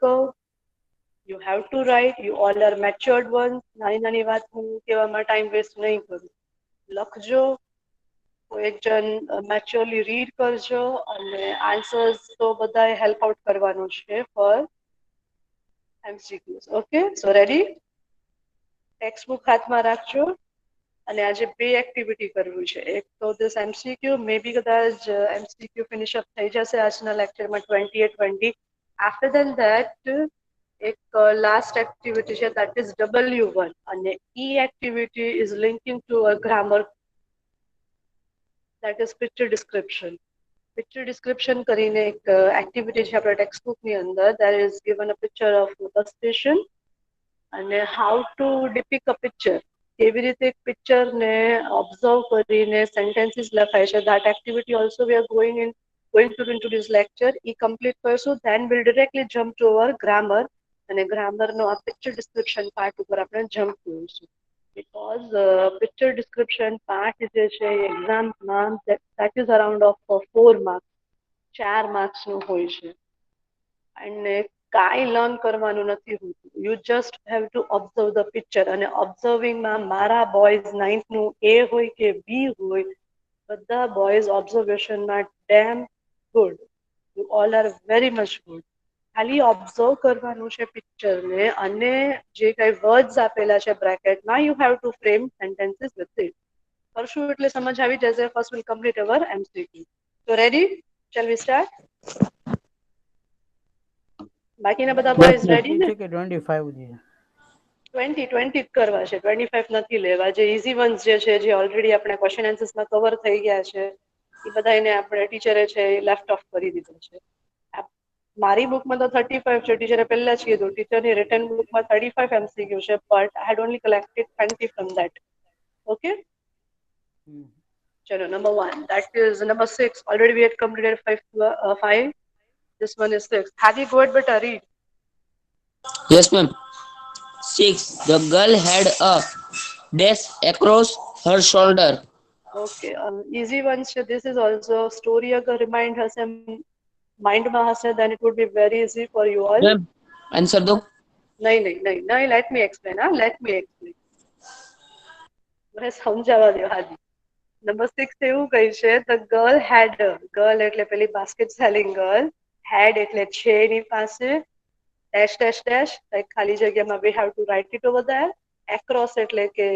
curve. You have to write. You all are matured ones. નાની નાની વાત હું કહેવામાં ટાઈમ વેસ્ટ નહીં કરું. લખજો. કોઈ એક જણ મેચ્યોરલી રીડ કરજો અને આન્સર્સ તો બધાએ હેલ્પ આઉટ કરવાનું છે for MCQs. Okay, so ready? Textbook હાથમાં રાખજો અને આજે બે એક્ટિવિટી કરવી છે. એક તો this MCQ મે બી કદાચ MCQ ફિનિશ અપ થઈ જશે આજના લેક્ચરમાં 20 એ 20. આફ્ટર ધેન ધેટ એક લાસ્ટ એક્ટિવિટી છે that is W1 અને ઈ activity is linking to a grammar that is picture description. Picture description કરીને એક એક્ટિવિટી છે આપણા ટેક્સ્ટ બુકની અંદર. there is given a picture of a station અને how to depict a picture. કેવી રીતે એક પિક્ચર ને ઓબ્ઝર્વ કરીને સેન્ટેન્સીસ લખાય છે. that activity also we are going to into this lecture. E complete કરશું then we'll directly jump to our grammar અને ગ્રામર નો આ પિક્ચર ડિસ્ક્રિપ્શન પાર્ટ ઉપર આપણે જમ્પ કરીશું. because picture description part જે છે એક્ઝામમાં that is around of 4 marks, 4 marks નું હોય છે અને કાંઈ લર્ન કરવાનું નથી હોતું. You just have to observe the picture અને ઓબ્ઝર્વિંગમાં મારા બોયઝ 9th નું એ હોય કે બી હોય બધા બોયઝ ઓબ્ઝર્વેશનમાં damn good. You all are very much good. ખાલી ઓબ્ઝર્વ કરવાનું છે પિક્ચરને અને જે કઈ વર્ડ્સ આપેલા છે બ્રેકેટમાં you have to frame sentences with it. કરશું એટલે સમજ આવી જશે. First will complete our MCQ. So ready? Shall we start? બાકીના બધા બોયઝ રેડી ને? 20 જ કરવા છે, 25 નથી લેવા. જે ઇઝી વન્સ જે છે જે ઓલરેડી આપણે ક્વેશ્ચન આન્સર્સમાં કવર થઈ ગયા છે એ બધા એને આપણે ટીચરે છે લેફ્ટ ઓફ કરી દીધું છે. મારી બુકમાં તો 35 છે. ટીચરે પહેલા જ કીધું ટીચરની રિટર્ન બુકમાં 35 MCQ છે but I had only collected 20 from that. Okay, ચલો number 1 that is number 6. already we had completed 5. This one is 6. Hadi, go ahead beta, read. Yes, ma'am. 6. The girl had a dash across her shoulder. Okay, easy one. This is also story agar remind has mind માં હશે then it would be very easy for you all. Ma'am, answer do. નહીં, let me explain. Let me explain. મને સમજાવવા દો. હાજી, number 6 એવું કહી છે the girl had a. girl એટલે પેલી basket selling girl. had એટલે છે એની પાસે. dash dash dash like ખાલી જગ્યામાં we have to write it over there. across એટલે કે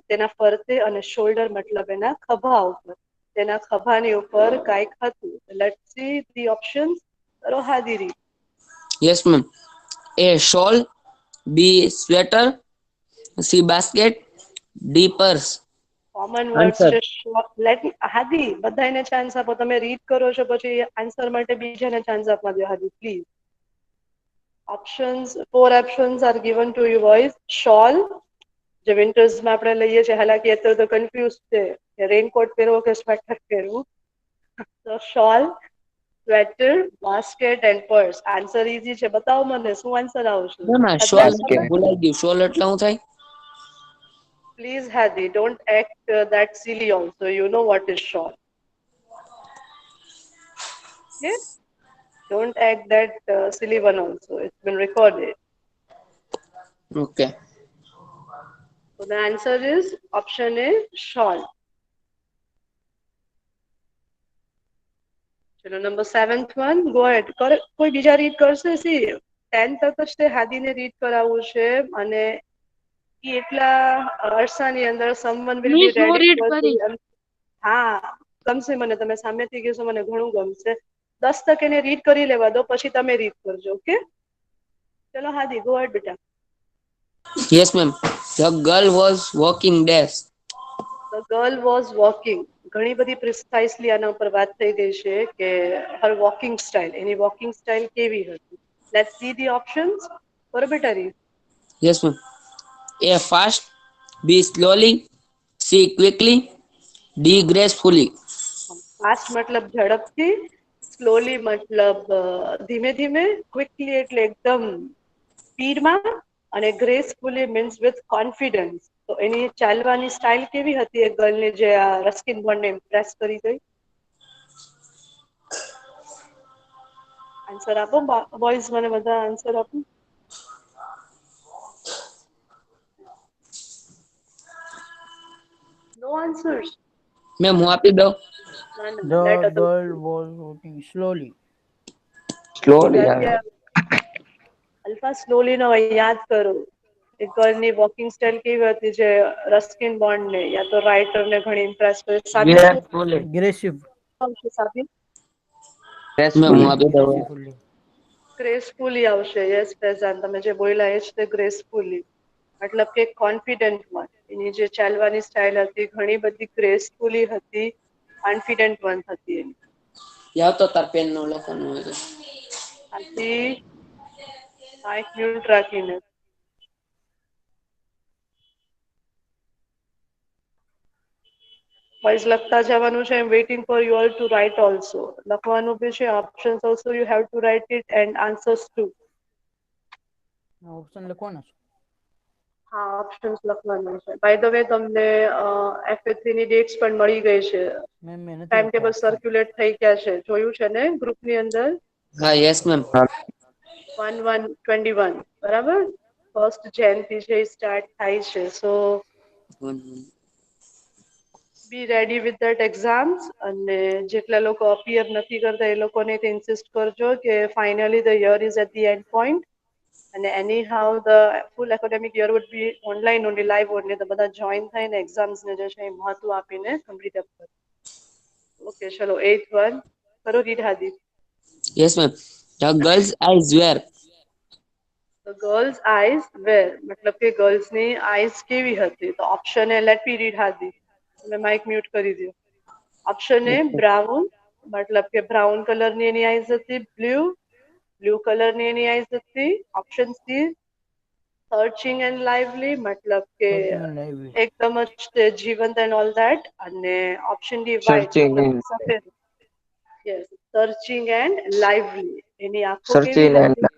તેના ફરતે અને shoulder મતલબ એના ખભા ઉપર. તેના ખભાની ઉપર કાંઈક હતું. let's see the options. કરો હાદીરી. Yes, ma'am. A shawl, B sweater, C basket, D purse. Common words Answer. છે. લેટ હાદી બધાને ચાન્સ આપો. તમે રીડ કરો છો પછી આન્સર માટે બીજાને ચાન્સ આપવા દો. Hadi please. Options 4 options are given to you boys. શોલ જે વિન્ટર્સમાં આપણે લઈએ છીએ. હાલાકી અત્યારે તો કન્ફ્યુઝ છે કે રેનકોટ પહેરવો કે સ્વેટર પહેરવું. તો shall, sweater, basket and purse. Answer easy છે. બતાવો મને શું આન્સર આવશે. Ma'am, આ shawl ભૂલાઈ ગયું. shawl એટલે શું થાય? Please, Hadi, don't act that silly also. You know what is shawl. Okay? Don't act that silly one also. It's been recorded. Okay. So the answer is option A, shawl. ચલો number 7th one. Go ahead. કોઈ બીજા read કરશે? C 10 તક જ તે હાદીને read કરાવવું છે અને ઈ એટલા અરસાની અંદર someone will be ready to. હા, ગમશે મને. તમે સામેથી કહેશો મને ઘણું ગમશે. 10 તક એને રીડ કરી લેવા દો પછી તમે રીડ કરજો. ઓકે, ચલો હાદી, ગો અહેડ બેટા. Yes, ma'am. The girl was walking dash. The girl was walking. ઘણી બધી પ્રિસાઇસલી આના ઉપર વાત થઈ ગઈ છે કે her walking style. એની walking style કેવી હતી. Let's see the options. બરોબર બેટા read. Yes, ma'am. A fast, B slowly, C quickly, D gracefully. Fast મતલબ ઝડપથી, સ્લોલી મતલબ ધીમે ધીમે, ક્વિકલી એટલે એકદમ સ્પીડમાં અને ગ્રેસફુલી મીન્સ વિથ કોન્ફિડન્સ. તો એની ચાલવાની સ્ટાઇલ કેવી હતી એ ગર્લને જે આ રસ્કિન બોન્ડને ઇમ્પ્રેસ કરી ગઈ? આન્સર આપો બોયઝ, મને બધા આન્સર આપો. નો આન્સર્સ. મેમ હું આપી દઉં. ના ના, let The other. girl was walking slowly. Slowly આવે. અલ્ફા સ્લોલી નો હોય, યાદ કરો. એ ગર્લની વોકિંગ સ્ટાઇલ કેવી હતી, જે રસ્કિન બોન્ડ ને યા તો રાઇટર ને ઘણી ઇમ્પ્રેસ કરે. સાબિત શું ગ્રેસફુલી. Aggressive. આવશે? સાબિત મેમ હું આપી દઉં. Aggressively. ગ્રેસફુલી આવશે. યસ ફેઝાન, તમે જે બોલ્યા એ જ તે ગ્રેસફુલી. મતલબ કે કોન્ફિડન્ટ વન. એની જે ચાલવાની સ્ટાઇલ હતી ઘણી બધી ગ્રેસફુલી હતી, કોન્ફિડન્ટ વન હતી એની. યાવ તો તાર પેન નો લખવાનું હોય તો. આથી માઇક મ્યુટ રાખીને. વોઇસ લખતા જવાનું છે. Waiting for you all to write also. લખવાનું બી છે. Options also you have to write it and answers too. Option લખવાના છે. હા, ઓપ્શન્સ લખવાનું છે. બાય ધ વે, તમને FA3 ની ડેટ્સ પણ મળી ગઈ છે. મેં નથી ટાઈમ લખતા ટેબલ ઓપ્શન. સર્ક્યુલેટ થઈ ગયા છે. જોયું છે ને ગ્રુપની અંદર? હા યસ મેમ. 1/1/21 બરાબર. 1st Jan થી છે સ્ટાર્ટ થાય છે. સો બી રેડી વિથ ધેટ એક્ઝામ્સ. અને જેટલા લોકો અપિયર નથી કરતા એ લોકોને ઇન્સિસ્ટ કરજો કે finally the year is at the end point. અને anyhow the full academic year would be online only, live only. તો બધા જોઈન થઈને એક્ઝામ્સ ને જે છે એ મહત્વ આપીને કમ્પ્લીટ કરો. ઓકે ચલો, 8th વન કરો. Read Hadi. Yes ma'am. The girls eyes were. The girls' eyes were, મતલબ કે ગર્લ્સની આઈઝ કેવી હતી? તો option A, let me read Hadi. તમે માઇક મ્યુટ કરી દો. ઓપ્શન એ બ્રાઉન, મતલબ કે બ્રાઉન કલરની એની આઈઝ હતી. બ્લુ કલરની એની આઈઝ હતી. Option C searching and lively, મતલબ કે Searching and lively. એકદમ જ તે જીવંત એન્ડ ઓલ ધેટ. અને ઓપ્શન ડી વ્હાઇટ, Searching મતલબ and સફેદ. Yes, searching and lively. એની આંખો કેવી searching and હતી?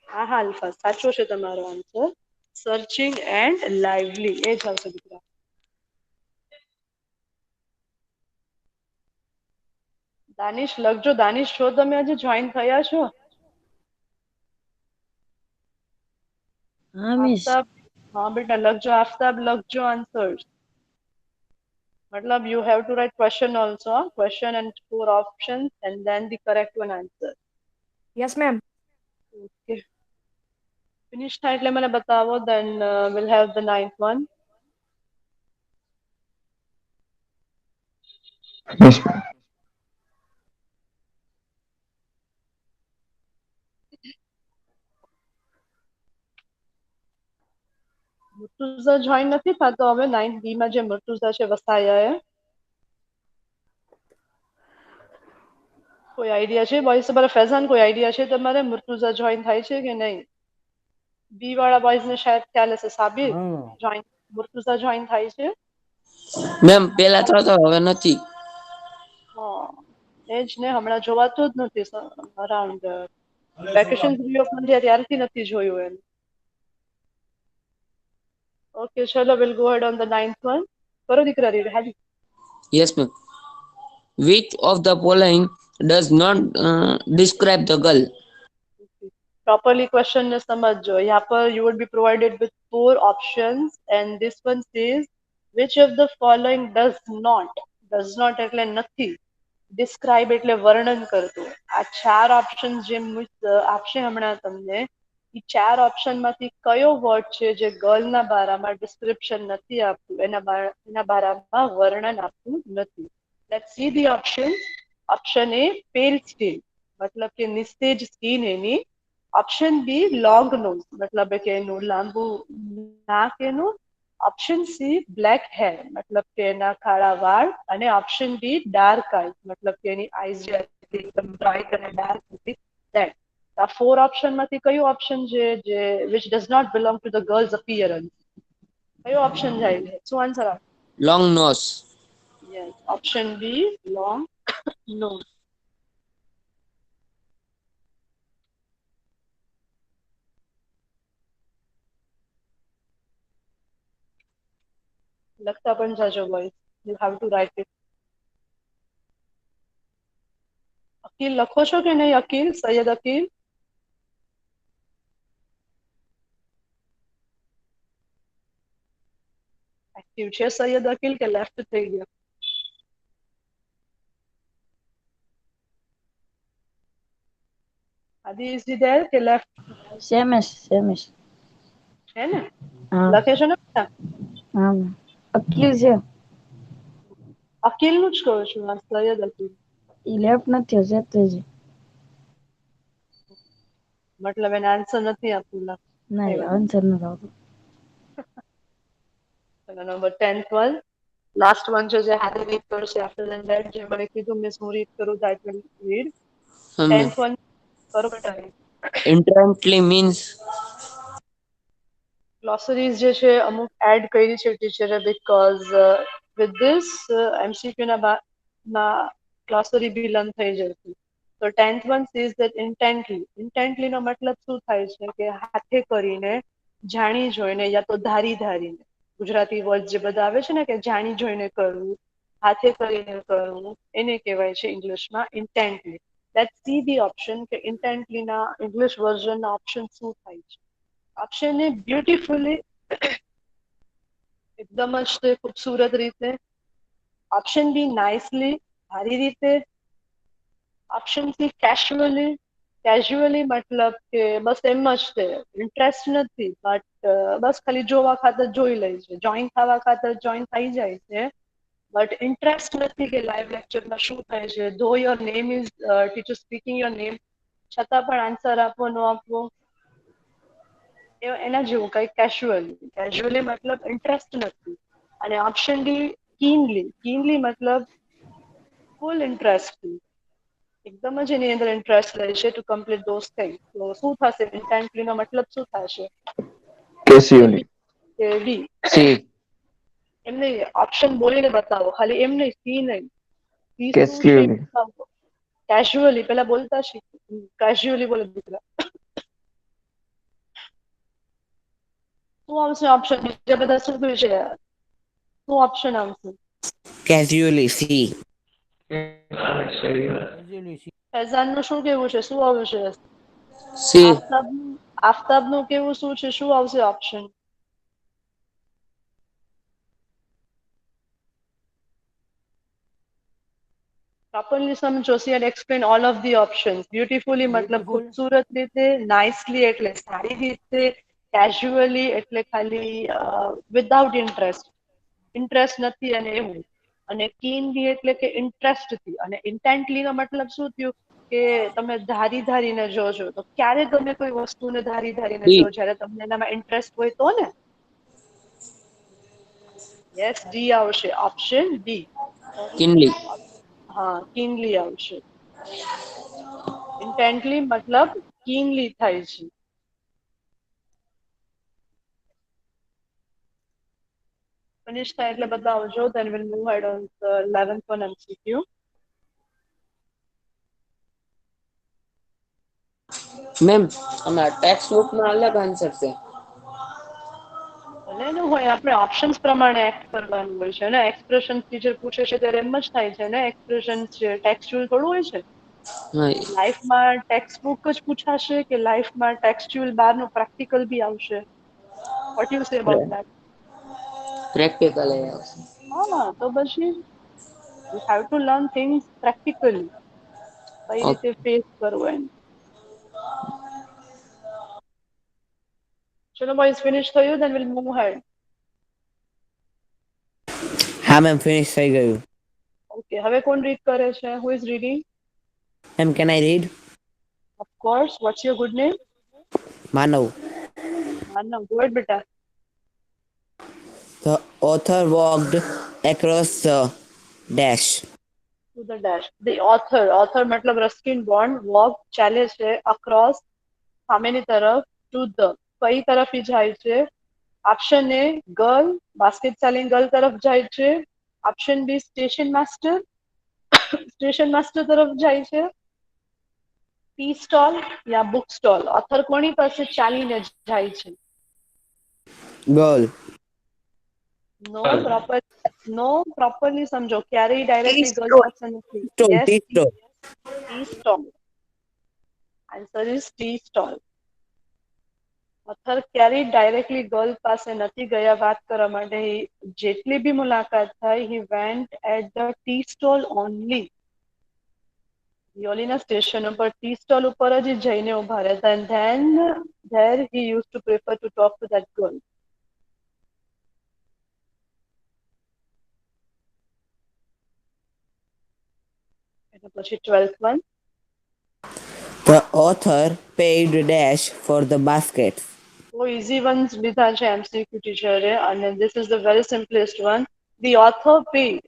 હા હા અલ્ફા, સાચો છે તમારો આન્સર. સર્ચિંગ એન્ડ લાઇવલી એ જ આવશે દીકરા. દાનિશ લખજો. દાનિશ છો તમે આજે જોઈન થયા છો? હા મિસ. આફતાબ, હા બેટા લખજો. આફતાબ લખજો આન્સર્સ. મતલબ you have to write question also. Question and 4 options and then the correct one answer. Yes ma'am. Okay, finish થાય એટલે મને બતાવો. Then will have the 9th one. yes, Murtuza join નથી થતો હવે. 9th બી માં જે મુર્તુઝા છે વસાયા એ. કોઈ આઈડિયા છે બોયઝ? તમારે ફેઝાન કોઈ આઈડિયા છે તમારે? મુર્તુઝા જોઈન થાય છે કે નહીં? બી વાળા બોયઝ ને શાયદ ખ્યાલ હશે. સાબિર હા. જોઈન, મુર્તુઝા જોઈન થાય છે? મેમ પેલા થતો હવે નથી. હા એ જ ને, હમણાં જોવાતું જ નથી અરાઉન્ડ. વેકેશન રીઓપન થયા ત્યારથી નથી જોયું એમ. ઓકે ચલો, will go ahead on the 9th one. કરો દીકરા રીડ હાજી. Yes ma'am. Which of the following does not describe the girl? Properly question ને સમજો. यहाँ पर you would be provided with 4 options and this one says which of the following does not એટલે નથી, describe એટલે વર્ણન કરતું. આ 4 ઓપ્શન જે આપશે હમણાં તમને, એ 4 ઓપ્શન માંથી કયો વર્ડ છે જે ગર્લના બારામાં ડિસ્ક્રિપ્શન નથી આપતું, એના બારામાં વર્ણન આપતું નથી. Let's see the option. Option એ પેલ સ્કિન, મતલબ કે નિસ્તેજ સ્કિન એની. ઓપ્શન બી લોંગ નોઝ, મતલબ કે એનું લાંબુ નાક એનું. ઓપ્શન સી બ્લેક હેર, મતલબ કે એના કાળા વાળ. અને ઓપ્શન ડી ડાર્ક આઈઝ, મતલબ કે એની આઈઝ જે હતી એકદમ બ્રાઇટ અને ડાર્ક હતી. ધેટ આ 4 ઓપ્શન માંથી કયું ઓપ્શન છે જે which does not belong to the girl's appearance? કયો ઓપ્શન જાય છે? શું આન્સર આપો? Long nose. Yes, option B long nose. લખતા પણ જાજો boys. You have to write it. Akil લખો છો કે નહીં? અકીલ, સૈયદ અકીલ. એક્ટિવ છે સૈયદ અકીલ કે લેફ્ટ થઈ ગયા? આદિ ઇઝ હી ધેર કે લેફ્ટ સેમ જ છે ને? હા લખે છે ને બેટા? હા અકીલ છે અકીલ નું જ કહું છું, આ સૈયદ અકીલ. ઈ લેફ્ટ નથી હશે જ મતલબ એને આન્સર નથી આપવું. નહીં આન્સર નથી આવતો. Number 10th one. Last one છે જે હાથે રીડ કરશે. આફ્ટર ધેટ જે મને કીધું મિસ હું રીડ કરું that will read. 10th one કરો બેટા. Intently means ગ્લોસરીઝ જે છે અમુક એડ કરી છે ટીચરે બીકોઝ વિથ ધીસ એમસીક્યુ ના ગ્લોસરી બી લર્ન થઈ જશે. તો 10th one says that intently નો મતલબ શું થાય છે કે હાથે કરીને, જાણી જોઈને, યા તો ધારી ધારીને. ગુજરાતી વર્ડ જે બધા આવે છે ને કે જાણી જોઈને કરવું, હાથે કરીને કરવું, એને કહેવાય છે ઇંગ્લિશમાં ઇન્ટેન્ટલી. લેટ્સ સી ધી ઓપ્શન કે ઇન્ટેન્ટલી ના ઇંગ્લિશ વર્ઝનના ઓપ્શન શું થાય છે. ઓપ્શન એ બ્યુટીફુલી, એકદમ જ તે ખૂબસૂરત રીતે. ઓપ્શન બી નાઇસલી, સારી રીતે. ઓપ્શન સી કેઝ્યુઅલી મતલબ કે બસ એમ જ છે, ઇન્ટરેસ્ટ નથી બટ બસ ખાલી જોવા ખાતર જોઈ લે છે, જોઈન થવા ખાતર જોઈન થઈ જાય છે, બટ ઇન્ટરેસ્ટ નથી કે લાઈવ લેક્ચરમાં શું થાય છે. ધો your name is teacher speaking your name, છતાં પણ આન્સર આપવો ન આપવો એના જેવું કઈ કેઝ્યુઅલી મતલબ ઇન્ટરેસ્ટ નથી. અને ઓપ્શન ડી કીનલી મતલબ ફૂલ ઇન્ટરેસ્ટ, એકદમ જ એની અંદર ઇન્ટરેસ્ટ લે છે ટુ કમ્પ્લીટ ધોઝ થિંગ્સ. તો શું થશે? ઇન્ટેન્ટલી નો મતલબ શું થશે? કેસ્યુઅલી કે ડી? see એમ નહીં, ઓપ્શન બોલીને બતાવો ખાલી, એમ નહીં, સી નહીં. સી શું છે કેસ્યુઅલી બતાવો. કેઝ્યુઅલી પેલા બોલતા શીખ, કેઝ્યુઅલી બોલે દીકરા. શું આવશે ઓપ્શન? બીજા બધા શું છે? શું ઓપ્શન આવશે? casually see Usually see. Faizan નું શું કેવું છે? શું આવશે? see આફતાબ નું કેવું શું છે? શું આવશે ઓપ્શન? પ્રોપરલી સમજો. C and explain all of the options. Beautifully મતલબ Beautiful. ખૂબસૂરત રીતે, નાઇસલી એટલે સારી રીતે, કેઝ્યુઅલી એટલે ખાલી વિધાઉટ ઇન્ટરેસ્ટ નથી અને એવું, અને કીનલી એટલે કે ઇન્ટરેસ્ટથી, અને ઇન્ટેન્ટલી નો મતલબ શું થયું કે તમે ધારીને જોજો. તો ક્યારે તમે કોઈ વસ્તુને ધારીને see જો જ્યારે તમને એનામાં ઇન્ટરેસ્ટ હોય તો ને. યસ, ડી આવશે, ઓપ્શન ડી. keenly હા, કીનલી આવશે. ઇન્ટેન્ટલી મતલબ કીનલી થાય છે. ફિનિશ થાય એટલે બતાવજો. then we'll move ahead on the 11th one MCQ. Ma'am અમારા ટેક્સ્ટ બુકમાં અલગ આન્સર છે. ભલે ને હોય, આપણે ઓપ્શન્સ પ્રમાણે એક્ટ કરવાનું હોય છે ને. એક્સપ્રેશન ટીચર પૂછે છે ત્યારે એમ જ થાય છે ને. એક્સપ્રેશન છે, ટેક્સ્ચ્યુઅલ થોડું હોય છે. હા લાઈફમાં ટેક્સ્ટ બુક જ પૂછાશે કે લાઈફમાં ટેક્સ્ચ્યુઅલ બહારનું પ્રેક્ટિકલ બી આવશે? What you say about that? Practical આવશે. હા, તો પછી you have to learn things practically. કઈ રીતે ફેસ કરવું એમ. ચલો બોયઝ, ફિનિશ થયું? then we'll move ahead. હા મેમ ફિનિશ થઈ ગયું. ઓકે, હવે કોણ રીડ કરે છે? Who is reading? Ma'am can I read? Of course. What's your good name? Manav. Manav. Go ahead બેટા. The author walked across the dash. To the dash. The author મતલબ Ruskin bond, walk ચાલે છે, across સામેની તરફ, to the કઈ તરફ ઈ જાય છે? Option A girl, basket selling girl તરફ જાય છે. ઓપ્શન બી સ્ટેશન માસ્ટર તરફ જાય છે. ટી સ્ટોલ યા બુક સ્ટોલ. ઓથર કોની પાસે ચાલીને જાય છે? Girl. નો પ્રોપરલી સમજો. ક્યારેય ડાયરેક્ટલી ગર્લ પાસે નથી. Stone, યસ, tea stone. Tea stall. Answer is tea stall. Author ક્યારેય ડાયરેક્ટલી ગર્લ પાસે નથી ગયા વાત કરવા માટે. જેટલી બી મુલાકાત થઈ, he went at the tea stall only. યોલીના સ્ટેશન ઉપર ટી સ્ટોલ ઉપર જ જઈને ઉભા રહેતા. And then there he use to prefer to talk to that girl. એટલે પછી 12th one. The author paid dash for the baskets. બહુ ઇઝી વન્સ લીધા છે એમસીક્યુ ટીચરે, અને this is the very simplest one. The author paid.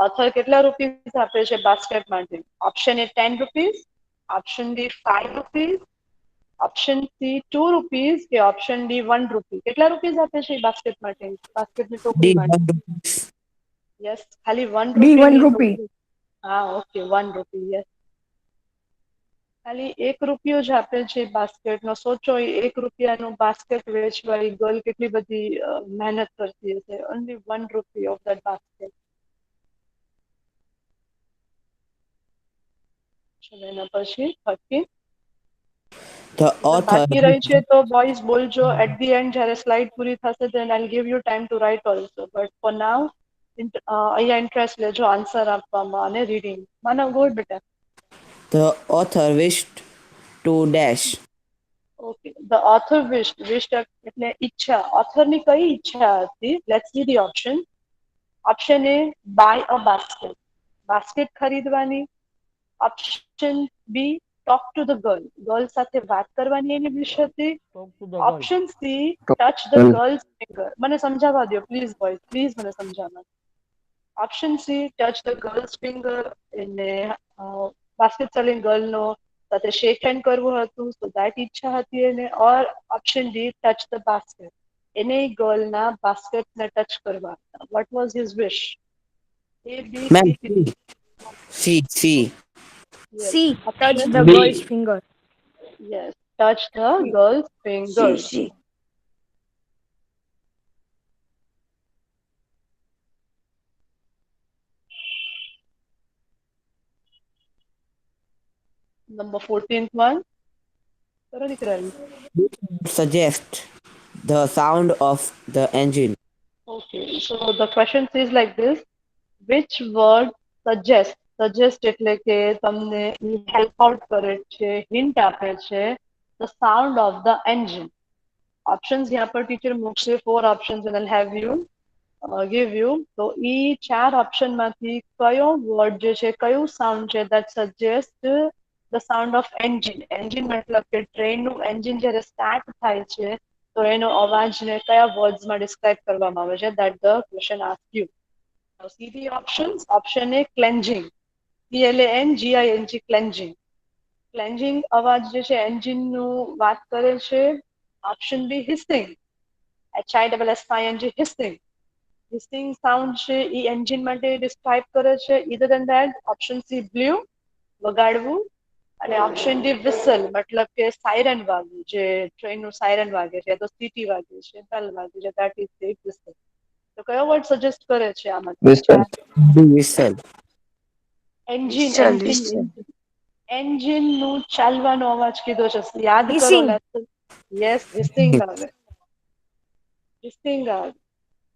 Author કેટલા rupees આપે છે બાસ્કેટ માટે? ઓપ્શન એ 10 rupees, option B 5 rupees, option C 2 rupees કે ઓપ્શન ડી 1 રૂપી. કેટલા રૂપીસ આપે છે બાસ્કેટ માટે, બાસ્કેટની ટોકરી D માટે? 1 rupees. યસ, ખાલી 1 D 1 રૂપીની rupee. ટોકરી. હા, ઓકે, 1 રૂપી. યસ, ખાલી 1 રૂપિયો જ આપે છે બાસ્કેટનો. સોચો, 1 રૂપિયાનું બાસ્કેટ વેચવા એ ગર્લ કેટલી બધી મહેનત કરતી હશે. ઓનલી 1 રૂપી ઓફ ધેટ બાસ્કેટ. ચલો એના પછી 13. The author બાકી રહી છે તો બોયઝ બોલજો. એટ ધી એન્ડ જ્યારે સ્લાઇડ પૂરી થશે then I'll give you time to write also, but for now અહીંયા ઇન્ટરેસ્ટ લેજો આન્સર આપવામાં અને રીડિંગ. માનવ, ગુડ બેટા. the author wished to dash. Okay, the author wished એટલે ઈચ્છા. ઓથરની કઈ ઈચ્છા હતી? Let's see the option. Option A buy a basket, basket ખરીદવાની. Option B talk to the girl, girl સાથે વાત કરવાની એની વિશ હતી. Talk to the girl. Option C touch the girls finger. મને સમજાવવા દો પ્લીઝ બોય, પ્લીઝ મને સમજાવવા. Option C touch the girls finger, એને બાસ્કેટ સેલિંગ ગર્લનો સાથે શેક હેન્ડ કરવું હતું, સો દેટ ઈચ્છા હતી એને. Or option D touch the basket, એને ગર્લના બાસ્કેટને ટચ કરવા હતા. What was his wish? A B Ma'am, C? C. Yes, C. Touch option the B. girl's finger. Yes, touch the girls finger. C. Number 14th one. કરો દીકરાની. Suggest the sound of the engine. Okay, so the question is like this. Which word suggest? Suggest એટલે કે તમને help out કરે છે, hint આપે છે. The sound of the engine. Options यहाँ पर ટીચર મૂકશે. 4 options and I'll have you give you. તો ઈ 4 ઓપ્શન માંથી કયો વર્ડ જે છે, કયું સાઉન્ડ છે that suggest the sound of engine. engine મતલબ કે ટ્રેનનું એન્જિન જ્યારે સ્ટાર્ટ થાય છે તો એનો અવાજને કયા વર્ડ્સમાં ડિસ્ક્રાઇબ કરવામાં આવે છે? that the question asks you. Now see the options. Option A cleansing, CLANGING, cleansing. ક્લેન્જિંગ અવાજ જે છે એન્જિનનું વાત કરે છે. Option B hissing, HISSING, hissing. Hissing sound છે એ એન્જિન માટે ડિસ્ક્રાઇબ કરે છે. Either then that option C blow, વગાડવું. અને ઓપ્શન ડી વિસલ, મતલબ કે સાયરન વાગવું, જે ટ્રેનનું સાયરન વાગે છે, તો સીટી વાગે છે, બેલ વાગે છે, ધેટ ઇઝ ધી વિસલ. તો કયો વર્ડ સજેસ્ટ કરે છે આમાંથી? Whistle. The whistle. Engine, Whistle, engine, whistle. એન્જિનનું ચાલવાનો અવાજ કીધો છે. યાદ કરો Hissing. લેસન. યસ, હિસિંગ આવે. હિસિંગ આવે.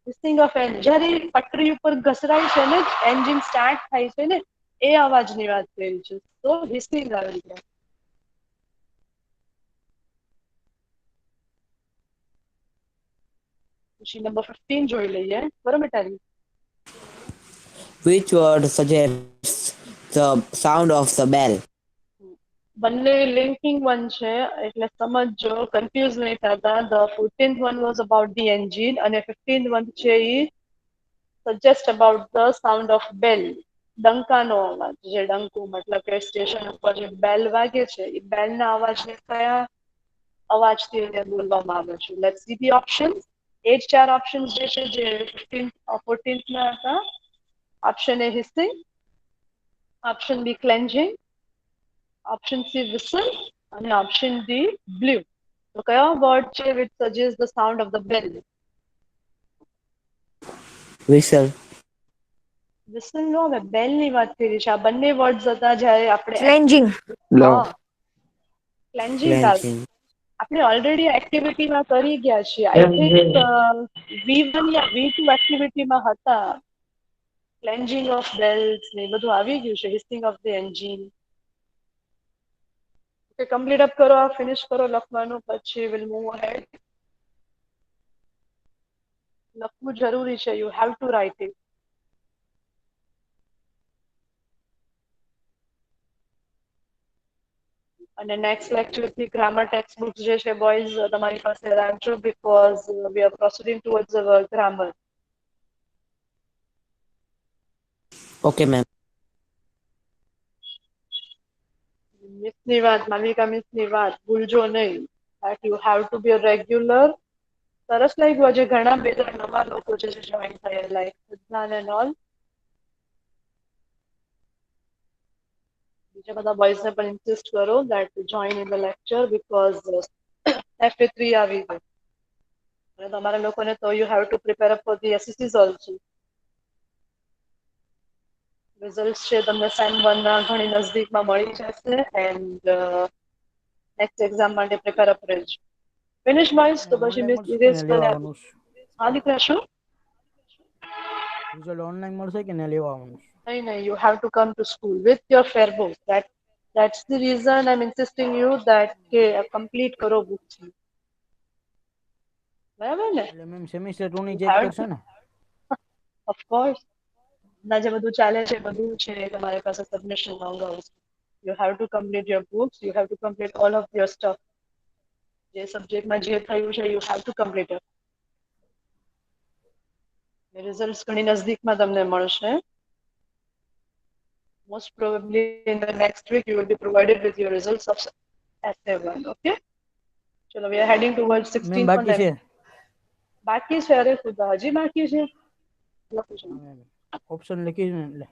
હિસિંગ ઓફ એન્જિન. જ્યારે પટરી ઉપર ઘસરાય છે ને, એન્જિન સ્ટાર્ટ થાય છે ને, એ અવાજની વાત કરી છે. તો હિસિંગ આવે છે. પછી નંબર 15 જોઈ લઈએ. બરોબર બેટારી? Which word suggests the sound of the bell? બંને લિંકિંગ વન છે એટલે સમજો, કન્ફ્યુઝ નહીં થતા. The 14th one was about the engine અને 15th વન છે એ suggest about the sound of bell, ડંકાનો અવાજ. જે ડંકુ મતલબ કે સ્ટેશન ઉપર જે બેલ વાગે છે એ બેલના અવાજને કયા અવાજથી એને બોલવામાં આવે છે? Let's see the options. એ જ 4 ઓપ્શન્સ જે છે જે 14th ના હતા. Option A hissing, option B clanging, option C whistle અને ઓપ્શન ડી બ્લ્યુ. તો કયો વર્ડ છે which suggests the sound of the bell? Whistle. Whistle નો હવે બેલ ની વાત કરી છે. આ બંને વર્ડ્સ હતા જ્યારે આપણે Cleansing. Law. હા ક્લેન્જિંગ આવે. Cleansing. આપણે ઓલરેડી એક્ટિવિટીમાં કરી ગયા છીએ. I think V1 yeah V2 એક્ટિવિટીમાં હતા. ક્લેન્જિંગ ઓફ બેલ્સ ને બધું આવી ગયું છે. Hissing of the engine. Complete up કરો, ફિનિશ કરો લખવાનું, પછી વિલ મૂવ અહેડ. લખવું જરૂરી છે. You have to write it. અને નેક્સ્ટ લેક્ચરથી ગ્રામર ટેક્સ્ટ બુક્સ જે છે બોયઝ તમારી પાસે રાખજો, because we are proceeding towards grammar. Okay, ma'am. મિસની વાત, માલિકા મિસની વાત ભૂલજો નહીં. that you have to be a regular. સરસ લાગ્યું. આજે ઘણા બધા નવા લોકો જે છે જોઈન થયા, લાઈક સિદ્ધાન એન્ડ ઓલ. બીજા બધા બોયઝને પણ ઇન્સિસ્ટ કરો that to join in the lecture because FA3 આવી ગયું. અને તમારા લોકોને તો you have to prepare up for the SSCs also. Result છે તમને સેમ 1 ના ઘણી નજદીકમાં મળી જશે એન્ડ નેક્સ્ટ એક્ઝામ માટે પ્રિપેર અપ રહેજો. ફિનિશ બોયઝ તો પછી ઓનલાઈન મિસ મળશે કે ઇરેઝ ને કરી લેવા આપી. આવવાનું છે? હા દીકરા શું? રિઝલ્ટ ઓનલાઈન મળશે કે ને લેવા આવવાનું છે? નહીં નહીં, you have to come to school with your fair book. That's the reason I'm insisting you that કે complete કરો books. બરાબર ને? એટલે મેમ સેમિસ્ટર 2 ની You ચેક have કરશે to, ને? of course. ના જે બધું ચાલે છે બધું છે તમારી પાસે સબમિશન માંગાવું છું. You have to complete your books. You have to complete all of your stuff. જે સબ્જેક્ટમાં જે થયું છે you have to complete it. Results ઘણી નજદીકમાં તમને મળશે. Most probably in the next week you will be provided with your results of SA1. Okay? ચલો we are heading towards ma'am 16th બાકી one. છે? બાકી છે? અરે ખુદા હજી બાકી છે. લખું છું. ઓપ્શન લખીશ ને એટલે.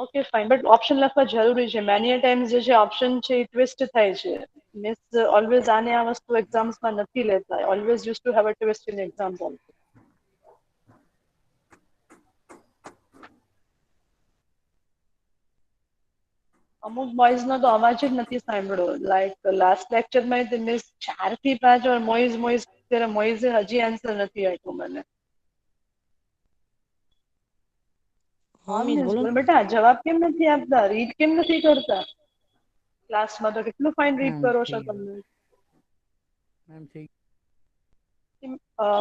ઓકે ફાઇન, બટ ઓપ્શન લખવા જરૂરી છે. મેની ટાઈમ્સ જે છે ઓપ્શન છે એ ટ્વિસ્ટ થાય છે. મિસ ઓલવેઝ આને આ વસ્તુ એક્ઝામ્સમાં નથી લેતા. Always use to have a twist in exams also. અમુક બોયઝ નો તો અવાજ જ નથી સાંભળ્યો. લાઈક લાસ્ટ લેક્ચરમાં મિસ 4 થી 5 વાર મોઇઝ મોઇઝ ત્યારે મોઇઝે હજી આન્સર નથી આપ્યો મને. હા, હા મિસ મિસ બોલો બોલ ને. બેટા, જવાબ કેમ નથી આપતા? રીડ કેમ નથી કરતા? ક્લાસમાં તો કેટલું ફાઇન રીડ મેમ કરો છો થઈ ગયું. તમે. મેમ થઈ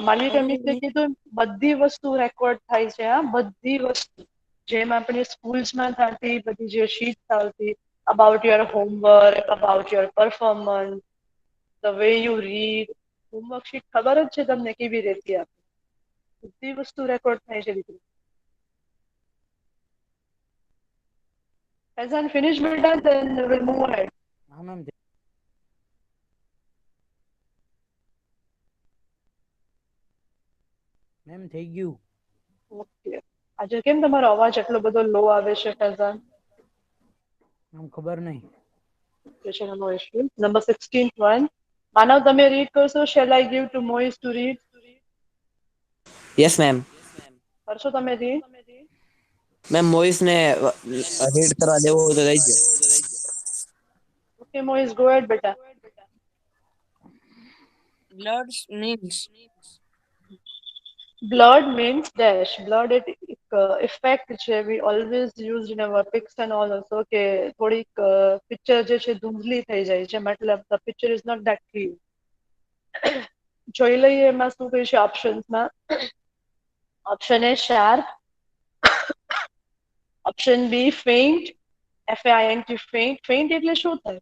માલવિકા Okay, મિસે miss. કીધું બધી વસ્તુ રેકોર્ડ થાય છે. હા, બધી વસ્તુ જેમ આપણે સ્કૂલ્સમાં થતી બધી જે શીટ્સ આવતી about your homework, about your performance, the way you read, homework sheet ખબર જ છે તમને કેવી રહેતી આપે. બધી વસ્તુ રેકોર્ડ થાય છે દીકરી. Hasn't finished beta, then we'll move ahead. હા મેમ. મેમ થઈ ગયું. ઓકે. આજે કેમ તમારો અવાજ એટલો બધો લો આવે છે ફૈઝાન? મેમ ખબર નહીં. No issue. Number 16th one. Manav તમે રીડ કરશો? Shall I give to Moiz to read? Yes, ma'am. કરશો તમે રીડ? મેમ મોઇસ ને રીડ કરવા દેવો હોય તો દઈ દો. ઓકે મોઇઝ, ગો એહેડ બેટા. Blood means Blood means dash. Blood it effect છે we always used in our pics and all also કે થોડીક પિક્ચર જે છે ધૂંધલી થઈ જાય છે. મતલબ the picture is not that clear. જોઈ લઈએ એમાં શું કહે છે ઓપ્શન્સમાં. Option A sharp, option B faint, FAINT faint. Faint એટલે શું થાય?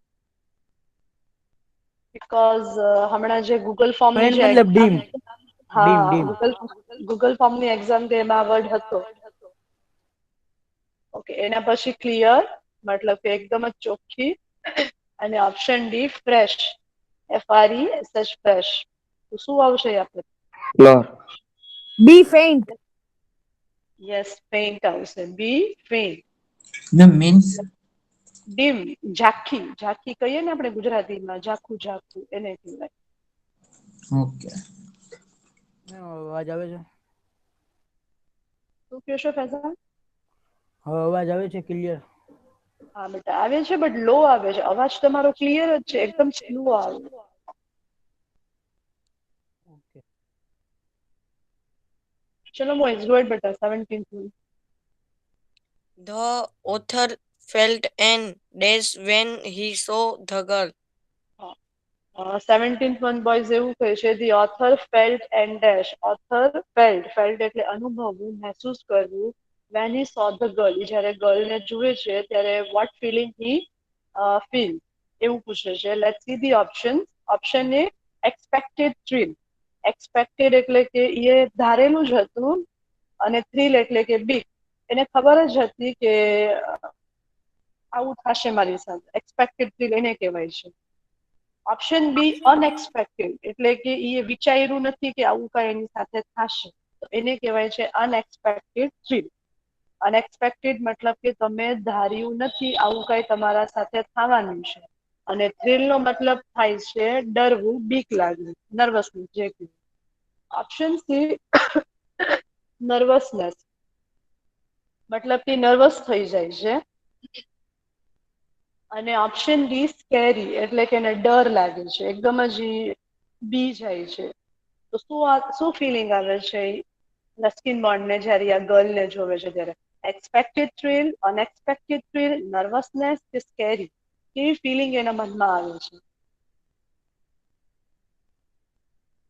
બીકોઝ હમણાં જે ગૂગલ ફોર્મની પેન જે મતલબ એક્ઝામ, ડીમ. ડીમ હા ડીમ. ગૂગલ ફોર્મની એક્ઝામ કે એમાં વર્ડ હતો. ઓકે, એના પછી ક્લિયર મતલબ કે એકદમ જ ચોખ્ખી. અને option D fresh, FRESH fresh. તો શું આવશે આપણે? Floor. Be faint. Yes faint આવશે. બી ફેઇન્ટ. the means ડીમ ઝાંખી. ઝાંખી કહીએ ને આપણે ગુજરાતીમાં, ઝાખું ઝાખું એને કહેવાય. okay. મેમ અવાજ આવે છે? શું કહો છો ફૈઝાન? હવે અવાજ આવે છે ક્લિયર? હા બેટા આવે છે, બટ લો આવે છે. અવાજ તમારો ક્લિયર જ છે, એકદમ સ્લો આવે. ઓકે. ચલો મોઇઝ, ગો એહેડ બેટા. 17th one. The author felt an dash when he saw the girl. 17th one boys એવું કહે છે, the author felt and dash. Author felt એટલે અનુભવવું, મહેસૂસ કરવું. When he saw the girl, જ્યારે ગર્લને જુએ છે ત્યારે વોટ ફિલિંગ હી ફીલ, એવું પૂછે છે. Let's see the option. Option A expected thrill. Expected એટલે કે એ ધારેલું જ હતું, અને થ્રિલ એટલે કે બીક. એને ખબર જ હતી કે આવું થશે મારી સાથે. એક્સપેક્ટેડ થ્રિલ એને કહેવાય છે. ઓપ્શન બી અનએક્સપેક્ટેડ એટલે કે એ વિચાર્યું નથી કે આવું કઈ એની સાથે થશે, તો એને કહેવાય છે અનએક્સપેક્ટેડ થ્રિલ. અનએક્સપેક્ટેડ મતલબ કે તમે ધાર્યું નથી આવું કઈ તમારા સાથે થવાનું છે. અને થ્રિલ નો મતલબ થાય છે ડરવું, બીક લાગવું, નર્વસનેસ જે કે. ઓપ્શન સી નર્વસનેસ મતલબ કે નર્વસ થઈ જાય છે. અને ઓપ્શન ડી સ્કેરી એટલે કે એને ડર લાગે છે, એકદમ જ બી જાય છે. તો શું ફિલિંગ આવે છે રસ્કિન બોન્ડને જ્યારે આ ગર્લને જોવે છે ત્યારે? Expected thrill, unexpected thrill, nervousness કે સ્કેરી? કેવી ફિલિંગ એના મનમાં આવે છે?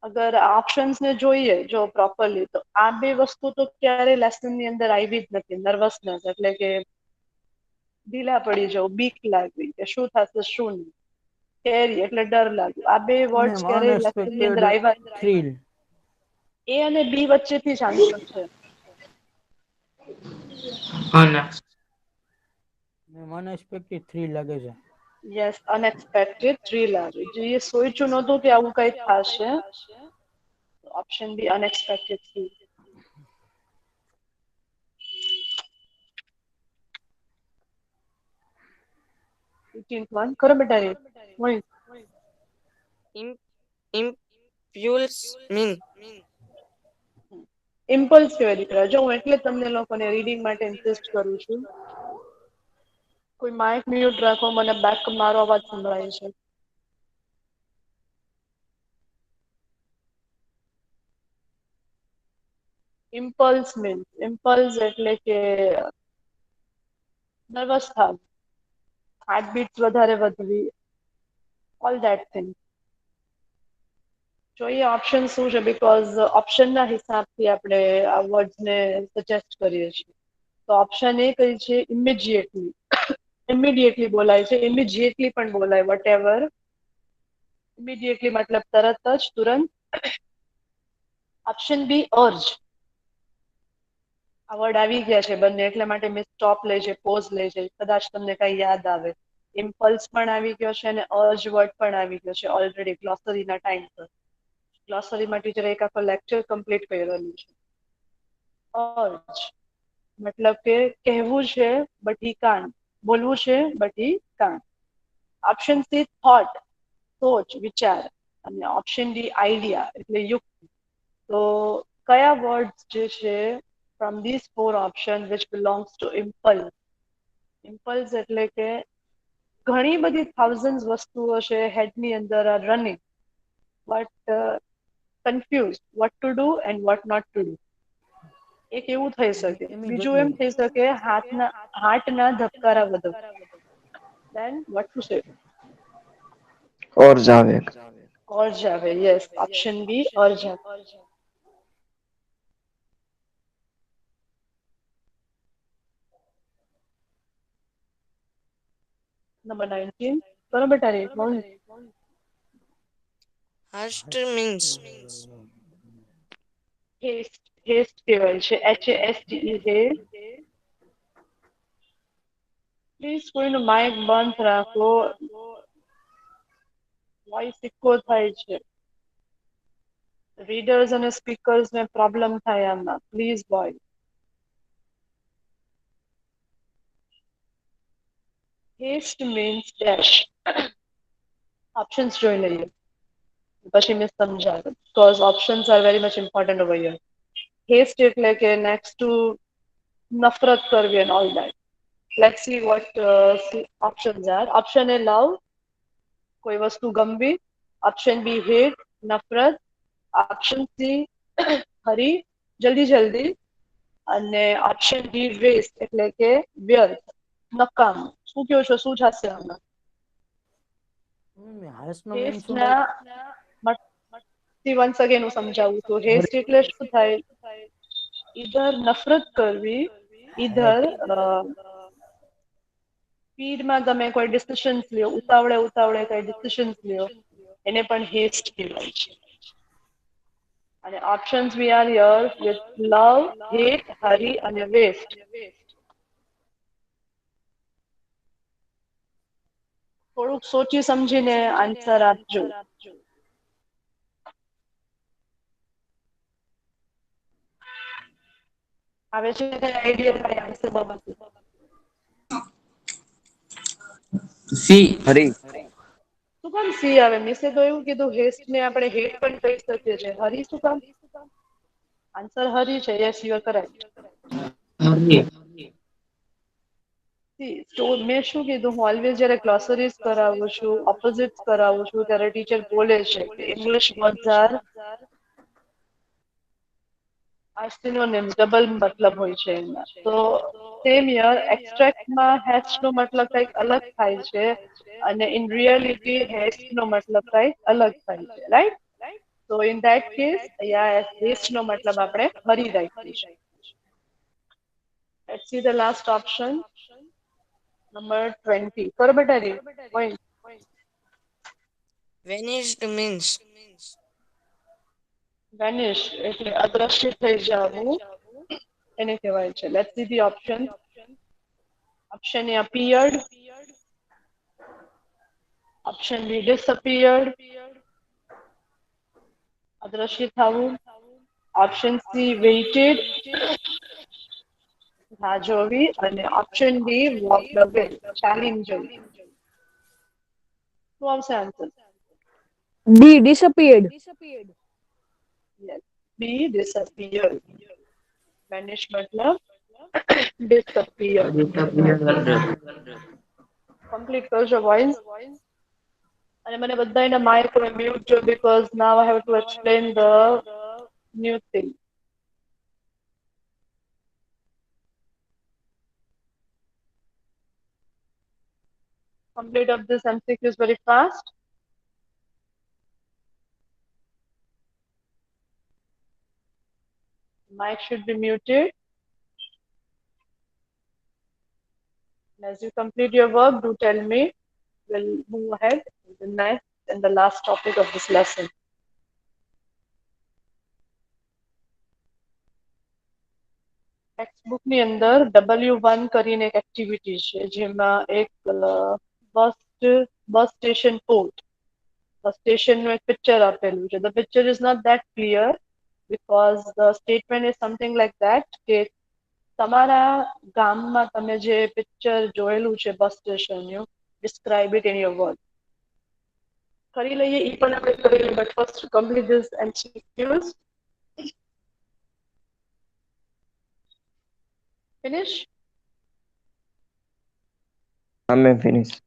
અગર ઓપ્શન્સ ને જોઈએ જો પ્રોપરલી, તો આ બે વસ્તુ તો ક્યારે લેસન ની અંદર આવી જ નથી. નર્વસનેસ એટલે કે ઢીલા પડી જવું, બીક લાગવી કે શું થશે શું નહીં. સ્કેરી એટલે ડર લાગવું. આ બે વર્ડ્સ મેમ ક્યારેય લેસન ની અંદર અનએક્સપેક્ટેડ આવ્યા જ નથી. થ્રિલ. એ અને બી વચ્ચેથી જ આન્સર છે. મેમ અનએક્સપેક્ટેડ થ્રિલ લાગે છે. યસ, અનએક્સપેક્ટેડ થ્રિલ આવે. જે સોચ્યું નહોતું કે આવું કઈ થશે. Option B unexpected thrill. one કરો બેટા એ. Impulse mean. ઇમ્પલ્સ કહેવાય દીકરા. જો હું એટલે તમને લોકોને રીડિંગ માટે ઇન્સિસ્ટ કરું છું. કોઈ માઇક મ્યુટ રાખો, મને બેક મારો અવાજ સંભળાય છે. ઇમ્પલ્સ મીન્સ, ઇમ્પલ્સ એટલે કે નર્વસ થાવ, હાર્ટબીટ વધારે વધવી, ઓલ ધેટ થિંગ. જોઈએ ઓપ્શન શું છે, બીકોઝ ઓપ્શનના હિસાબથી આપણે આ વર્ડ્સને સજેસ્ટ કરીએ છીએ. તો ઓપ્શન એ કઈ છે ઇમિડિયેટલી. ઇમિડિયેટલી બોલાય છે, ઇમિડિયેટલી પણ બોલાય, વટ એવર. ઇમિડિયેટલી મતલબ તરત જ, તુરંત. Option B urge. આ વર્ડ આવી ગયા છે બંને, એટલા માટે મેં સ્ટોપ લે છે, પોઝ લે છે, કદાચ તમને કઈ યાદ આવે. ઇમ્પલ્સ પણ આવી ગયો છે અને અર્જ વર્ડ પણ આવી ગયો છે ઓલરેડી ગ્લોસરીના ટાઈમ પર. ગ્લોસરીમાં ટીચરે એક આખો લેક્ચર કમ્પ્લીટ કરેલું છે. અર્જ મતલબ કે કહેવું છે બટ હી કાન્ટ, બોલવું છે but he can't. Option C thought, સોચ, વિચાર. અને ઓપ્શન ડી આઈડિયા એટલે યુક્તિ. તો કયા વર્ડ્સ જે છે from these four options which belongs to impulse? Impulse એટલે કે ઘણી બધી થાઉઝન્ડ વસ્તુઓ છે હેડની અંદર running, but confuse what to do and what not to do. એક એવું થઈ શકે. બીજું એમ થઈ શકે હાર્ટના ધબકારા વધે. Then what to say? और जावेद અર્જ આવે. યસ, ઓપ્શન બી અર્જ આવે. નંબર 19 કરો બેટા રે. Hast means. હેસ્ટ, હેસ્ટ કહેવાય છે, HASTE હેસ્ટ. પ્લીઝ કોઈનું માઇક બંધ રાખો, વોઇસ ઇકો થાય છે. રીડર્સ અને સ્પીકર્સ ને પ્રોબ્લેમ થાય આમાં. Please boy. Haste means dash. Options જોઈ લઈએ પછી મેં સમજાવ્યું, because options are very much important over here. Haste એટલે કે next to nafrat karvi and all that. Let's see what options are. Option A, love, કોઈ વસ્તુ ગમવી. ઓપ્શન બી, હેટ, નફરત. ઓપ્શન સી, હરી, જલ્દી જલ્દી. અને ઓપ્શન ડી, વેસ્ટ, એટલે કે વ્યર્થ, નકામ. શું કહો છો, શું થશે આમાં? હાર્સનો મીન શું હેસ્ટના વન્સ અગેન હું સમજાવું છું. હેસ્ટ એટલે શું થાય? ઈધર નફરત કરવી, ઈધર સ્પીડમાં તમે કોઈ ડિસિશન્સ લ્યો, ઉતાવળે ઉતાવળે કઈ ડિસિશન્સ લ્યો, એને પણ હેસ્ટ કહેવાય છે. અને options we are here with love, hate, hurry અને વેસ્ટ. થોડુંક સોચી સમજીને આન્સર આપજો. આવે છે આઈડિયા આન્સર બાબતે? સી. હરી. શું કામ સી આવે? મિસે તો એવું કીધું હેસ્ટ ને આપણે હેટ પણ કહી શકીએ છીએ. હરી શું કામ? આન્સર હરી છે. Yes, you are correct. મેં શું કીધું, હું ઓલવેઝ જયારે ગ્લોસરીઝ કરાવું છું, ઓપોઝિટ્સ કરાવું છું, ત્યારે ટીચર બોલે છે કે English words R synonyms, double મતલબ હોય છે એમાં. તો સેમ યર એક્સ્ટ્રેક્ટમાં હેસ્ટ નો મતલબ કંઈક અલગ થાય છે અને ઇન રિયાલિટી હેસ્ટ નો મતલબ કંઈક અલગ થાય છે, રાઈટ? તો ઇન ધેટ કેસ અહીંયા હેસ્ટ નો મતલબ આપણે હરી રાખીશું. Let's see the last option. Number 20. કરો બેટા read. Point. Vanished means vanish એટલે અદ્રશ્ય થઈ જવું, એને કહેવાય છે. Let's see the option. Option A appeared, option B disappeared, અદ્રશ્ય થવું. ઓપ્શન સી waited, રાહ જોવી. અને ઓપ્શન ડી walked away, ચાલીને જવું. શું આવશે answer? D. Disappeared. Yes, B, disappeared. Vanish મતલબ disappear. કમ્પ્લીટ કરજો બોયઝ. અને મને બધાના માઇક હવે મ્યુટ જો, because now I have to explain the new thing. Complete of this MCQs very fast. Mic should be muted. As you complete your work, do tell me. We'll move ahead to the next and the last topic of this lesson. Textbook ની અંદર W1 કરીને એક activity છે, જેમાં એક bus station port, બસ સ્ટેશનનું એક picture આપેલું છે. The picture is not that clear because the statement is something like that કે તમારા ગામમાં તમે જે પિક્ચર જોયેલું છે બસ સ્ટેશનનું, describe it in your word. કરી લઈએ, એ પણ આપણે કરી લઈએ, but first to complete this MCQs. Finish? I'm finished.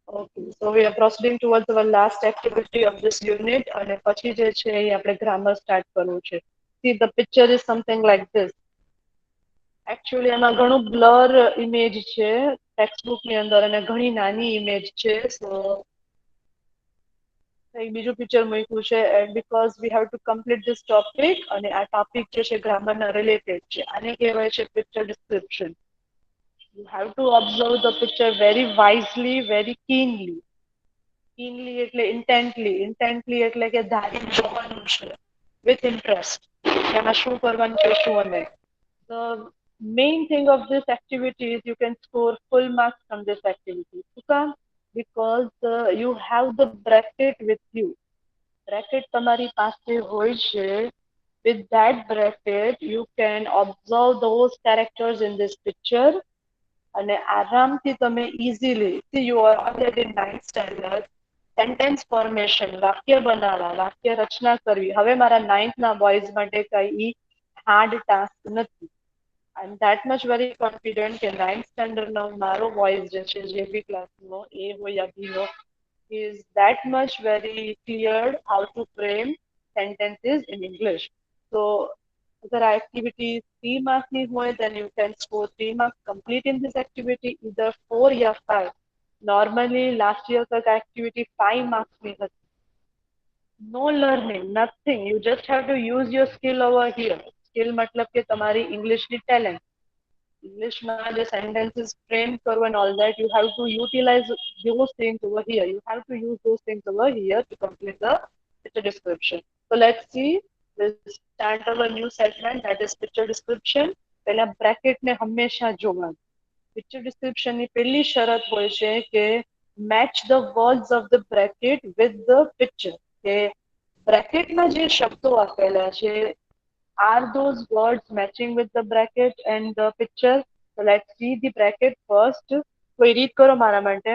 Okay, so we are proceeding towards our last activity of this unit. અને પછી જે છે એ આપણે ગ્રામર સ્ટાર્ટ કરવું છે. See, the picture is something like this. Actually આમાં ઘણું blur image છે ટેક્સ્ટબુક ની અંદર અને ઘણી નાની ઇમેજ છે. સો એક બીજું પિક્ચર મૂક્યું છે, and because we have to complete this topic અને આ ટોપિક જે છે ગ્રામરના રિલેટેડ છે, આને કહેવાય છે picture description. You have to observe the picture very wisely, very keenly. Keenly એટલે intently એટલે કે ધારીને જોવાનું છે, with interest. એમાં શું કરવાનું છે, શું નહીં. The main thing of this activity is you can score full marks from this activity. શું કામ? Because you have the bracket with you. Bracket તમારી પાસે હોય છે. With that bracket, you can observe those characters in this picture. અને આરામથી તમે easily, see you are already in 9th standard, sentence formation, વાક્ય બનાવવા, વાક્ય રચના કરવી હવે મારા 9th ના બોયઝ માટે કઈ હાર્ડ ટાસ્ક નથી. I'm that much very confident કે 9th standard નો મારો voice જે છે જે બી class નો A હોય યા B no is that much very clear how to frame sentences in English. So अगर આ activity 3 marks ની હોય then you can score 3 marks complete in this activity either 4 या 5. Normally last year तक activity 5 marks ની હતી. No learning, nothing. You just have to use your skill over here. Skill मतलब કે તમારી English ની talent. English માં જે sentences frame કરો and all that, you have to utilize those things over here. You have to use those things over here to complete the picture description. So let's see. We'll start our new segment that is picture description. પહેલા bracket ને હંમેશા જોવાનું. Picture description ની પહેલી શરત હોય છે કે match the words of the bracket with the picture. કે bracket માં જે શબ્દો આપેલા છે are those words matching with the bracket and the picture? So let's see the bracket first. કોઈ read કરો મારા માટે.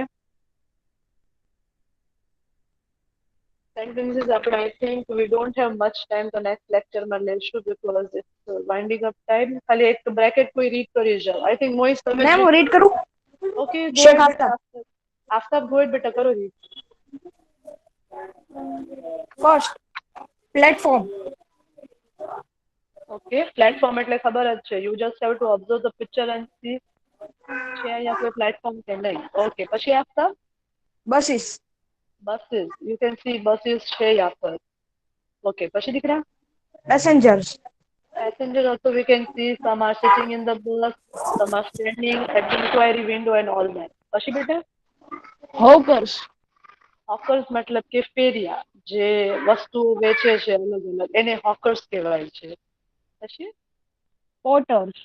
Sentences આપણે I think we don't have much time તો next lecture માં લેશું because it's winding up time. ખાલી એક bracket કોઈ read કરી જાઓ. I think મોહિત તમે મેમ હું રીડ કરું Okay, go શેખ ahead બેટા. આફતાબ આફતાબ go ahead બેટા કરો read. First platform Okay, platform એટલે ખબર જ છે. You just have to observe the picture and see છે અહીંયા કોઈ platform કે નહીં. Okay, પછી Aftab buses buses. You can see buses છે यहाँ पर. Okay, પછી દીકરા passengers passenger also we can see some are sitting in the bus, some are standing at the inquiry window and all that. પછી બેટા હોકર્સ hawkers मतलब કે ફેરિયા જે વસ્તુ વેચે છે અલગ અલગ એને hawkers કહેવાય છે. પછી પોર્ટર્સ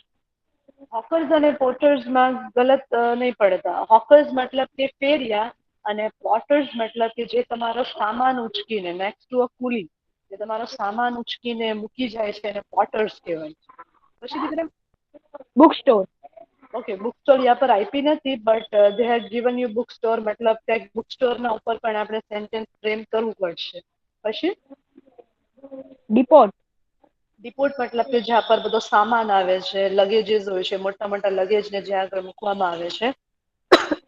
hawkers અને porters માં ગલત નહીં પડતા. hawkers मतलब કે ફેરિયા અને પોર્ટર્સ મતલબ કે જે તમારો સામાન ઉચકીને નેક્સ્ટ ટુ અ કુલી જે તમારો સામાન ઉચકીને મૂકી જાય છે એને પોર્ટર્સ કહેવાય છે. પછી દીકરા book store okay book store યા પર આપી નથી but they had given you book store મતલબ કે બુક સ્ટોરના ઉપર પણ આપણે સેન્ટેન્સ ફ્રેમ કરવું પડશે. પછી ડિપોટ ડિપોટ મતલબ કે જ્યાં પર બધો સામાન આવે છે લગેજીસ હોય છે મોટા મોટા લગેજને જ્યાં આગળ મૂકવામાં આવે છે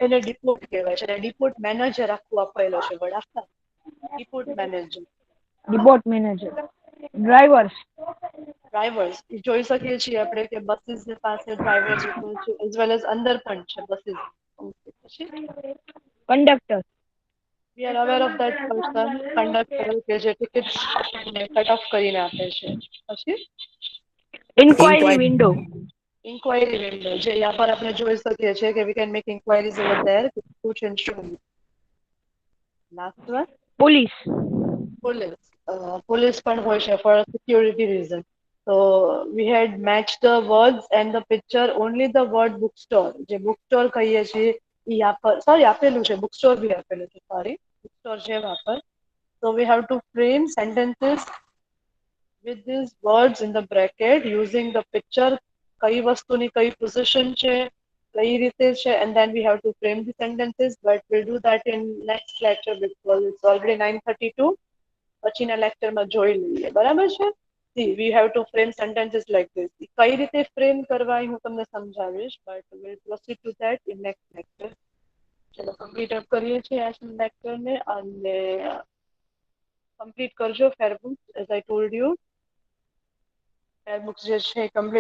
એને ડિપોટ કહેવાય છે. અને ડિપોટ મેનેજર આખું આપેલો છે વર્ડ આખા ડિપોટ મેનેજર. ડિપોટ મેનેજર ડ્રાઈવર્સ ડ્રાઈવર્સ જોઈ શકીએ છીએ આપણે કે બસીસ પાસે ડ્રાઈવર્સ છે એઝ વેલ એઝ અંદર પણ છે બસીસ. પછી conductor we are aware of that person conductor કે જે ટિકિટ આપણને કટ ઓફ કરીને આપે છે. પછી ઇન્ક્વાયરી વિન્ડો ઇન્ક્વાયરી વિન્ડો જે यहाँ पर આપણે જોઈ શકીએ છીએ કે we can make inquiries over there which and show. Last one police police. Police પણ હોય છે for security reason. So we had matched the words and the picture only the word bookstore. જે bookstore કહીએ છીએ એ यहाँ पर sorry આપેલું છે bookstore બી આપેલું છે sorry bookstore છે वहाँ पर. So we have to frame sentences with these words in the bracket using the picture કઈ વસ્તુની કઈ position છે કઈ રીતે છે and then we have to frame the sentences but we'll do that in next lecture because it's already 9:32. પછીના લેક્ચરમાં જોઈ લઈએ બરાબર છે. See we have to frame sentences like this. કઈ રીતે frame કરવા એ હું તમને સમજાવીશ but we'll proceed to that in next lecture. ચલો કમ્પ્લીટ અપ કરીએ છીએ આ લેક્ચરને અને કમ્પ્લીટ કરજો ફેરબુક્સ as I told you ફેરબુક્સ જે છે કમ્પ્લીટ